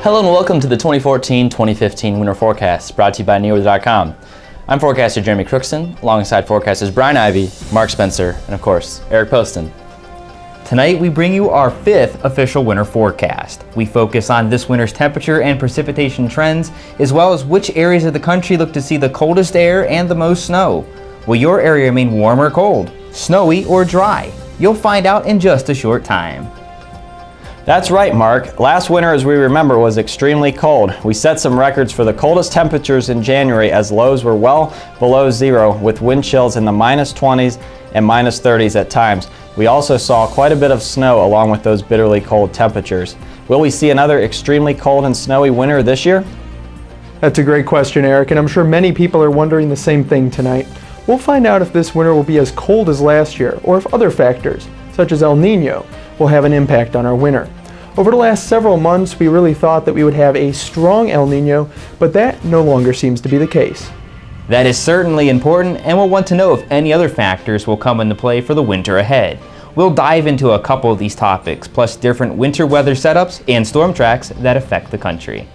Hello and welcome to the 2014-2015 Winter Forecast, brought to you by NeoWeather.com. I'm forecaster Jeremy Crookson, alongside forecasters Brian Ivey, Mark Spencer, and of course, Eric Poston. Tonight we bring you our 5th official winter forecast. We focus on this winter's temperature and precipitation trends, as well as which areas of the country look to see the coldest air and the most snow. Will your area remain warm or cold, snowy or dry? You'll find out in just a short time. That's right, Mark. Last winter, as we remember, was extremely cold. We set some records for the coldest temperatures in January as lows were well below zero, with wind chills in the minus 20s and minus 30s at times. We also saw quite a bit of snow along with those bitterly cold temperatures. Will we see another extremely cold and snowy winter this year? That's a great question, Eric, and I'm sure many people are wondering the same thing tonight. We'll find out if this winter will be as cold as last year, or if other factors, such as El Nino, will have an impact on our winter. Over the last several months, we really thought that we would have a strong El Nino, but that no longer seems to be the case. That is certainly important, and we'll want to know if any other factors will come into play for the winter ahead. We'll dive into a couple of these topics, plus different winter weather setups and storm tracks that affect the country.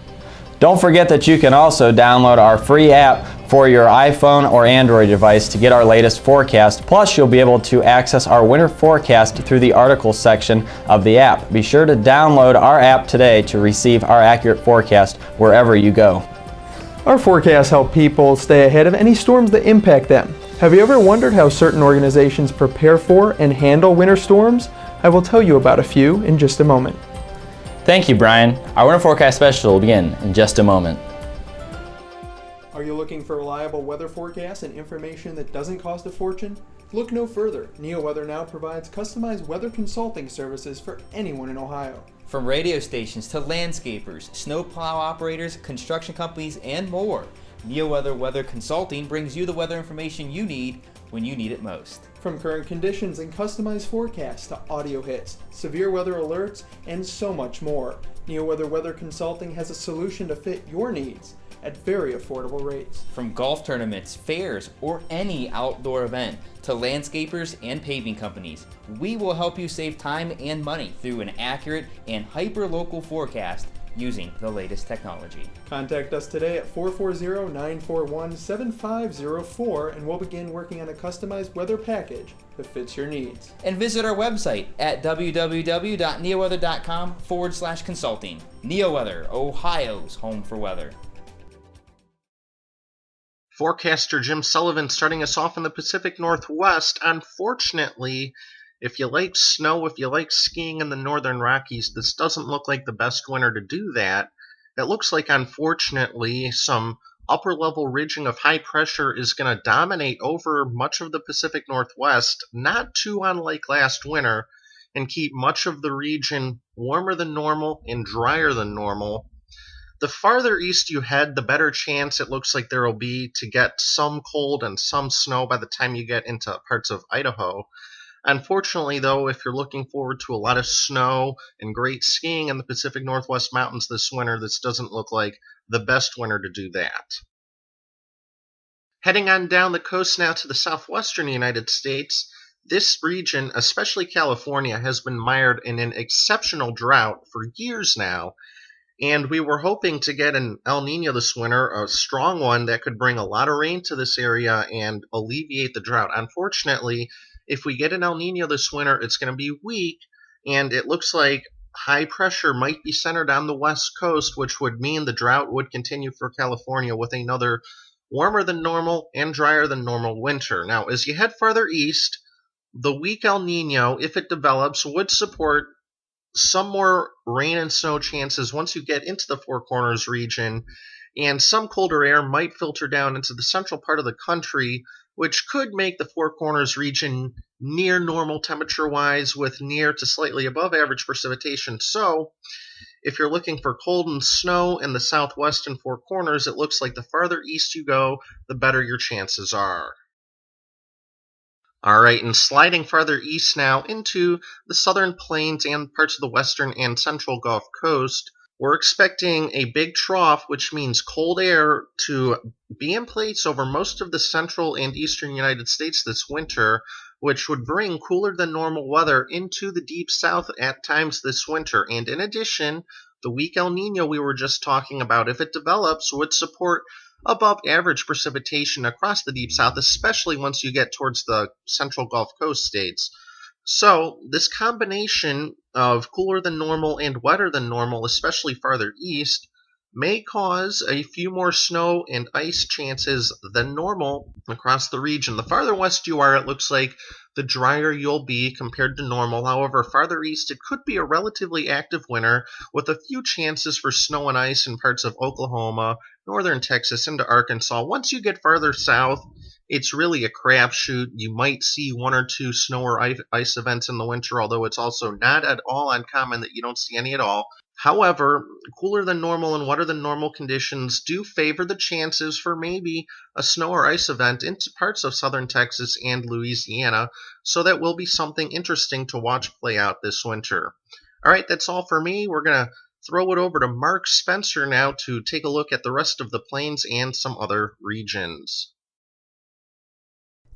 Don't forget that you can also download our free app for your iPhone or Android device to get our latest forecast. Plus, you'll be able to access our winter forecast through the articles section of the app. Be sure to download our app today to receive our accurate forecast wherever you go. Our forecasts help people stay ahead of any storms that impact them. Have you ever wondered how certain organizations prepare for and handle winter storms? I will tell you about a few in just a moment. Thank you, Brian. Our winter forecast special will begin in just a moment. Are you looking for reliable weather forecasts and information that doesn't cost a fortune? Look no further. NeoWeather now provides customized weather consulting services for anyone in Ohio. From radio stations to landscapers, snowplow operators, construction companies, and more, NeoWeather Weather Consulting brings you the weather information you need when you need it most. From current conditions and customized forecasts to audio hits, severe weather alerts, and so much more, NeoWeather Weather Consulting has a solution to fit your needs at very affordable rates. From golf tournaments, fairs, or any outdoor event to landscapers and paving companies, we will help you save time and money through an accurate and hyper-local forecast using the latest technology. Contact us today at 440-941-7504 and we'll begin working on a customized weather package that fits your needs. And visit our website at www.neoweather.com/consulting. NeoWeather, Ohio's home for weather. Forecaster Jim Sullivan starting us off in the Pacific Northwest. Unfortunately, if you like snow, if you like skiing in the Northern Rockies, this doesn't look like the best winter to do that. It looks like, unfortunately, some upper-level ridging of high pressure is going to dominate over much of the Pacific Northwest, not too unlike last winter, and keep much of the region warmer than normal and drier than normal. The farther east you head, the better chance it looks like there will be to get some cold and some snow by the time you get into parts of Idaho. Unfortunately, though, if you're looking forward to a lot of snow and great skiing in the Pacific Northwest mountains this winter, this doesn't look like the best winter to do that. Heading on down the coast now to the southwestern United States, this region, especially California, has been mired in an exceptional drought for years now, and we were hoping to get an El Nino this winter, a strong one that could bring a lot of rain to this area and alleviate the drought. Unfortunately, if we get an El Nino this winter, it's going to be weak, and it looks like high pressure might be centered on the west coast, which would mean the drought would continue for California with another warmer than normal and drier than normal winter. Now, as you head farther east, the weak El Nino, if it develops, would support some more rain and snow chances once you get into the Four Corners region, and some colder air might filter down into the central part of the country, which could make the Four Corners region near normal temperature-wise with near to slightly above average precipitation. So, if you're looking for cold and snow in the southwestern Four Corners, it looks like the farther east you go, the better your chances are. All right, and sliding farther east now into the southern plains and parts of the western and central Gulf Coast, we're expecting a big trough, which means cold air, to be in place over most of the central and eastern United States this winter, which would bring cooler than normal weather into the deep south at times this winter. And in addition, The weak El Nino we were just talking about, if it develops, would support above average precipitation across the Deep South, especially once you get towards the central Gulf Coast states. So, this combination of cooler than normal and wetter than normal, especially farther east, may cause a few more snow and ice chances than normal across the region. The farther west you are, it looks like the drier you'll be compared to normal. However, farther east, it could be a relatively active winter with a few chances for snow and ice in parts of Oklahoma, northern Texas, into Arkansas. Once you get farther south, it's really a crapshoot. You might see one or two snow or ice events in the winter, although it's also not at all uncommon that you don't see any at all. However, cooler than normal and wetter than normal conditions do favor the chances for maybe a snow or ice event into parts of southern Texas and Louisiana, so that will be something interesting to watch play out this winter. All right, that's all for me. We're going to throw it over to Mark Spencer now to take a look at the rest of the plains and some other regions.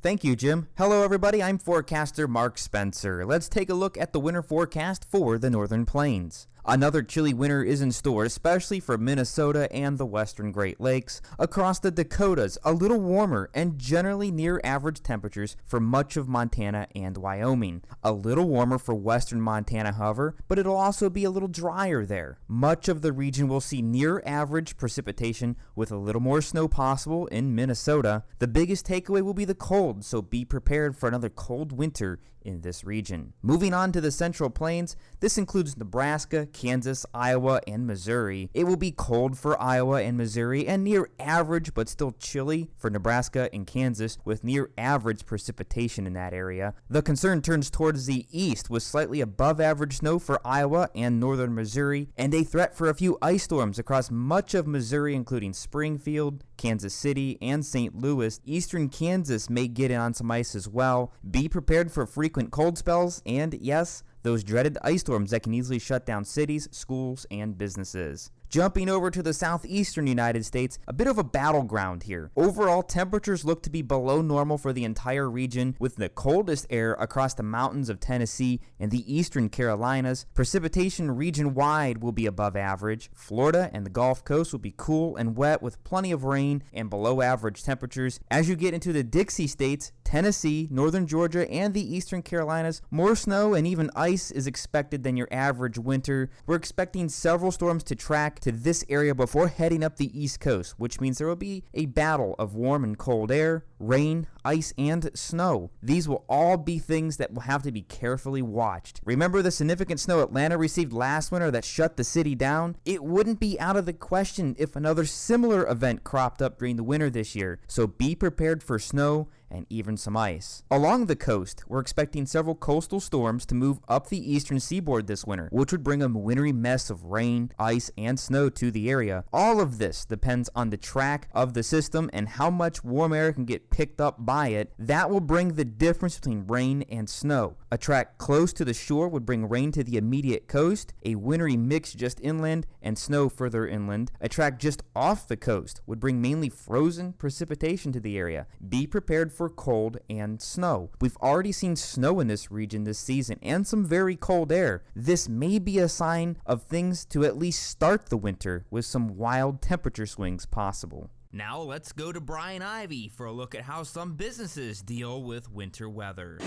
Thank you, Jim. Hello, everybody. I'm forecaster Mark Spencer. Let's take a look at the winter forecast for the Northern Plains. Another chilly winter is in store, especially for Minnesota and the western Great Lakes. Across the Dakotas, a little warmer and generally near average temperatures for much of Montana and Wyoming. A little warmer for western Montana, however, but it'll also be a little drier there. Much of the region will see near average precipitation with a little more snow possible in Minnesota. The biggest takeaway will be the cold, so be prepared for another cold winter in this region. Moving on to the Central Plains, this includes Nebraska, Kansas, Iowa, and Missouri. It will be cold for Iowa and Missouri and near average but still chilly for Nebraska and Kansas with near average precipitation in that area. The concern turns towards the east with slightly above average snow for Iowa and northern Missouri and a threat for a few ice storms across much of Missouri including Springfield, Kansas City, and St. Louis. Eastern Kansas may get in on some ice as well. Be prepared for frequent cold spells and, yes, those dreaded ice storms that can easily shut down cities, schools, and businesses. Jumping over to the southeastern United States, a bit of a battleground here. Overall, temperatures look to be below normal for the entire region, with the coldest air across the mountains of Tennessee and the eastern Carolinas. Precipitation region-wide will be above average. Florida and the Gulf Coast will be cool and wet with plenty of rain and below average temperatures. As you get into the Dixie states, Tennessee, northern Georgia, and the eastern Carolinas, more snow and even ice is expected than your average winter. We're expecting several storms to track to this area before heading up the East Coast, which means there will be a battle of warm and cold air, rain, ice, and snow. These will all be things that will have to be carefully watched. Remember the significant snow Atlanta received last winter that shut the city down? It wouldn't be out of the question if another similar event cropped up during the winter this year, so be prepared for snow and even some ice. Along the coast, we're expecting several coastal storms to move up the eastern seaboard this winter, which would bring a wintry mess of rain, ice, and snow to the area. All of this depends on the track of the system and how much warm air can get picked up by it. That will bring the difference between rain and snow. A track close to the shore would bring rain to the immediate coast, a wintry mix just inland, and snow further inland. A track just off the coast would bring mainly frozen precipitation to the area. Be prepared for cold and snow. We've already seen snow in this region this season and some very cold air. This may be a sign of things to at least start the winter with some wild temperature swings possible. Now let's go to Brian Ivey for a look at how some businesses deal with winter weather.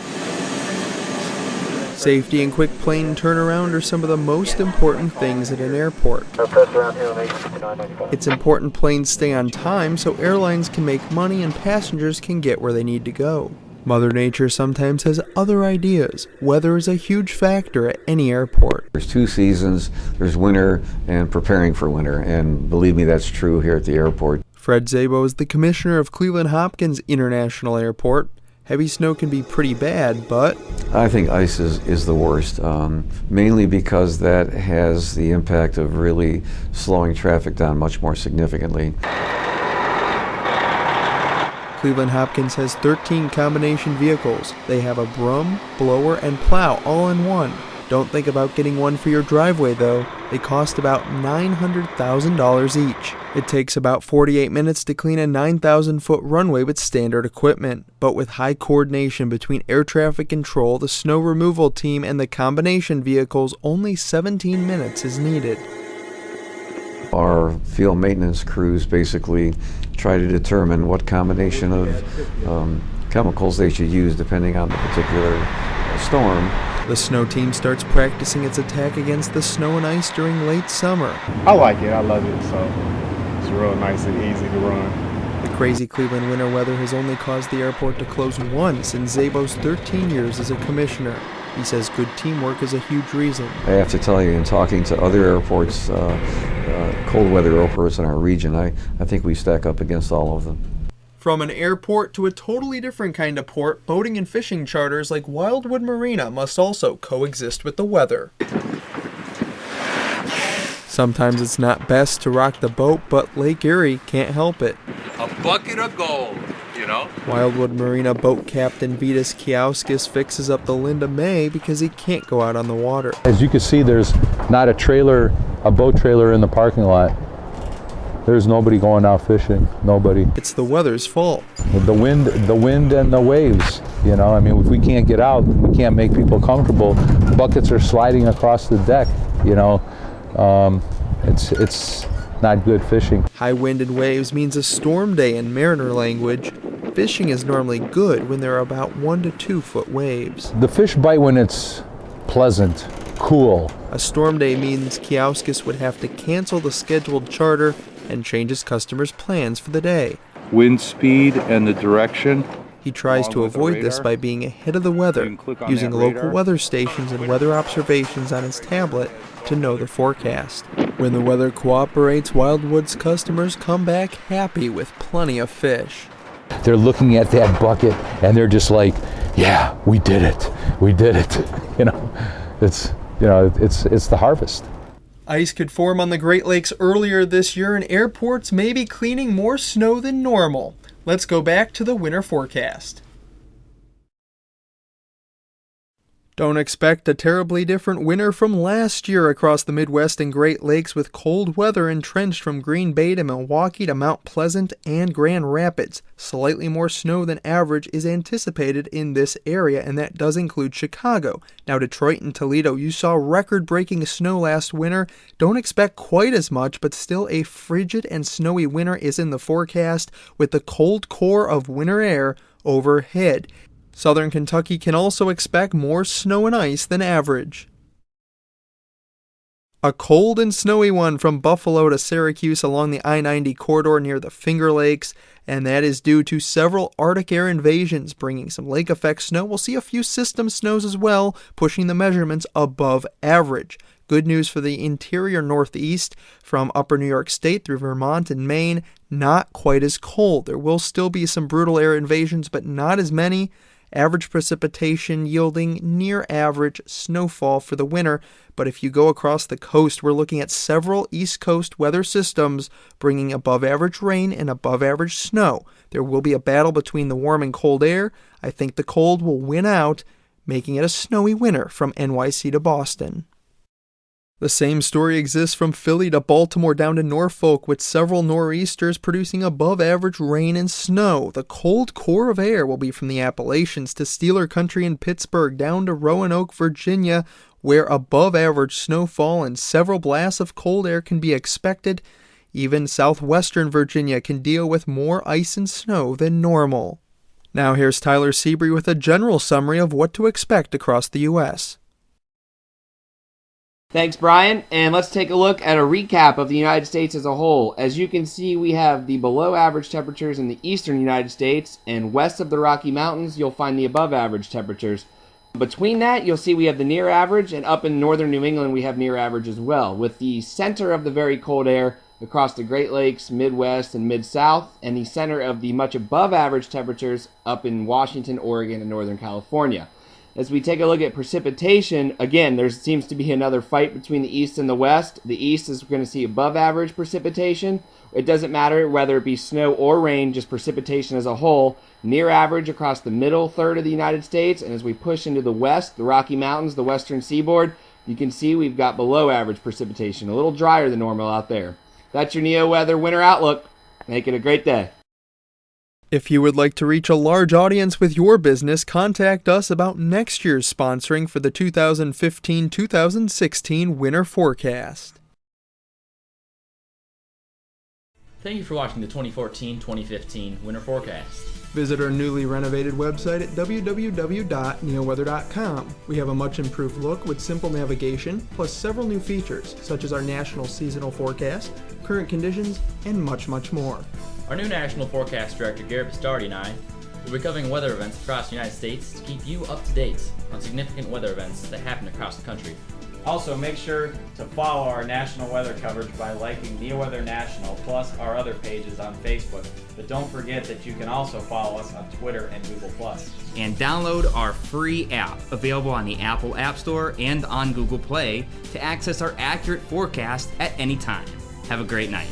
Safety and quick plane turnaround are some of the most important things at an airport. It's important planes stay on time so airlines can make money and passengers can get where they need to go. Mother Nature sometimes has other ideas. Weather is a huge factor at any airport. There's two seasons. There's winter and preparing for winter, and believe me, that's true here at the airport. Fred Szabo is the commissioner of Cleveland Hopkins International Airport. Heavy snow can be pretty bad, but I think ice is the worst, mainly because that has the impact of really slowing traffic down much more significantly. Cleveland Hopkins has 13 combination vehicles. They have a broom, blower, and plow all in one. Don't think about getting one for your driveway though. They cost about $900,000 each. It takes about 48 minutes to clean a 9,000-foot runway with standard equipment. But with high coordination between air traffic control, the snow removal team, and the combination vehicles, only 17 minutes is needed. Our field maintenance crews basically try to determine what combination of chemicals they should use depending on the particular storm. The snow team starts practicing its attack against the snow and ice during late summer. I like it. I love it. So it's real nice and easy to run. The crazy Cleveland winter weather has only caused the airport to close once in Zabo's 13 years as a commissioner. He says good teamwork is a huge reason. I have to tell you, in talking to other airports, cold weather airports in our region, I think we stack up against all of them. From an airport to a totally different kind of port, boating and fishing charters like Wildwood Marina must also coexist with the weather. Sometimes it's not best to rock the boat, but Lake Erie can't help it. A bucket of gold, you know? Wildwood Marina boat captain Vitas Kiauskis fixes up the Linda May because he can't go out on the water. As you can see, there's not a boat trailer in the parking lot. There's nobody going out fishing, nobody. It's the weather's fault. The wind and the waves, you know, I mean, if we can't get out, we can't make people comfortable. Buckets are sliding across the deck, you know. It's not good fishing. High wind and waves means a storm day in mariner language. Fishing is normally good when there are about 1 to 2 foot waves. The fish bite when it's pleasant, cool. A storm day means Kiauskis would have to cancel the scheduled charter and change his customers' plans for the day. Wind speed and the direction. He tries to avoid this by being ahead of the weather, using local weather stations and weather observations on his tablet to know the forecast. When the weather cooperates, Wildwood's customers come back happy with plenty of fish. They're looking at that bucket and they're just like, yeah, we did it. We did it. It's the harvest. Ice could form on the Great Lakes earlier this year, and airports may be cleaning more snow than normal. Let's go back to the winter forecast. Don't expect a terribly different winter from last year across the Midwest and Great Lakes, with cold weather entrenched from Green Bay to Milwaukee to Mount Pleasant and Grand Rapids. Slightly more snow than average is anticipated in this area, and that does include Chicago. Now, Detroit and Toledo, you saw record-breaking snow last winter. Don't expect quite as much, but still a frigid and snowy winter is in the forecast, with the cold core of winter air overhead. Southern Kentucky can also expect more snow and ice than average. A cold and snowy one from Buffalo to Syracuse along the I-90 corridor near the Finger Lakes, and that is due to several Arctic air invasions bringing some lake effect snow. We'll see a few system snows as well, pushing the measurements above average. Good news for the interior Northeast from upper New York State through Vermont and Maine, not quite as cold. There will still be some brutal air invasions, but not as many. Average precipitation yielding near average snowfall for the winter, but if you go across the coast, we're looking at several East Coast weather systems bringing above average rain and above average snow. There will be a battle between the warm and cold air. I think the cold will win out, making it a snowy winter from NYC to Boston. The same story exists from Philly to Baltimore down to Norfolk, with several nor'easters producing above-average rain and snow. The cold core of air will be from the Appalachians to Steeler Country in Pittsburgh down to Roanoke, Virginia, where above-average snowfall and several blasts of cold air can be expected. Even southwestern Virginia can deal with more ice and snow than normal. Now here's Tyler Seabury with a general summary of what to expect across the U.S. Thanks, Brian, and let's take a look at a recap of the United States as a whole. As you can see, we have the below average temperatures in the eastern United States, and west of the Rocky Mountains, you'll find the above average temperatures. Between that, you'll see we have the near average, and up in northern New England, we have near average as well, with the center of the very cold air across the Great Lakes, Midwest, and Mid-South, and the center of the much above average temperatures up in Washington, Oregon, and Northern California. As we take a look at precipitation, again, there seems to be another fight between the east and the west. The east is going to see above average precipitation. It doesn't matter whether it be snow or rain, just precipitation as a whole. Near average across the middle third of the United States. And as we push into the west, the Rocky Mountains, the western seaboard, you can see we've got below average precipitation. A little drier than normal out there. That's your NeoWeather winter outlook. Make it a great day. If you would like to reach a large audience with your business, contact us about next year's sponsoring for the 2015-2016 winter forecast. Thank you for watching the 2014-2015 Winter Forecast. Visit our newly renovated website at www.neoweather.com. We have a much improved look with simple navigation, plus several new features, such as our national seasonal forecast, current conditions, and much, much more. Our new National Forecast Director, Garrett Bastardi, and I will be covering weather events across the United States to keep you up to date on significant weather events that happen across the country. Also, make sure to follow our national weather coverage by liking NeoWeather National, plus our other pages on Facebook. But don't forget that you can also follow us on Twitter and Google+. And download our free app, available on the Apple App Store and on Google Play, to access our accurate forecast at any time. Have a great night.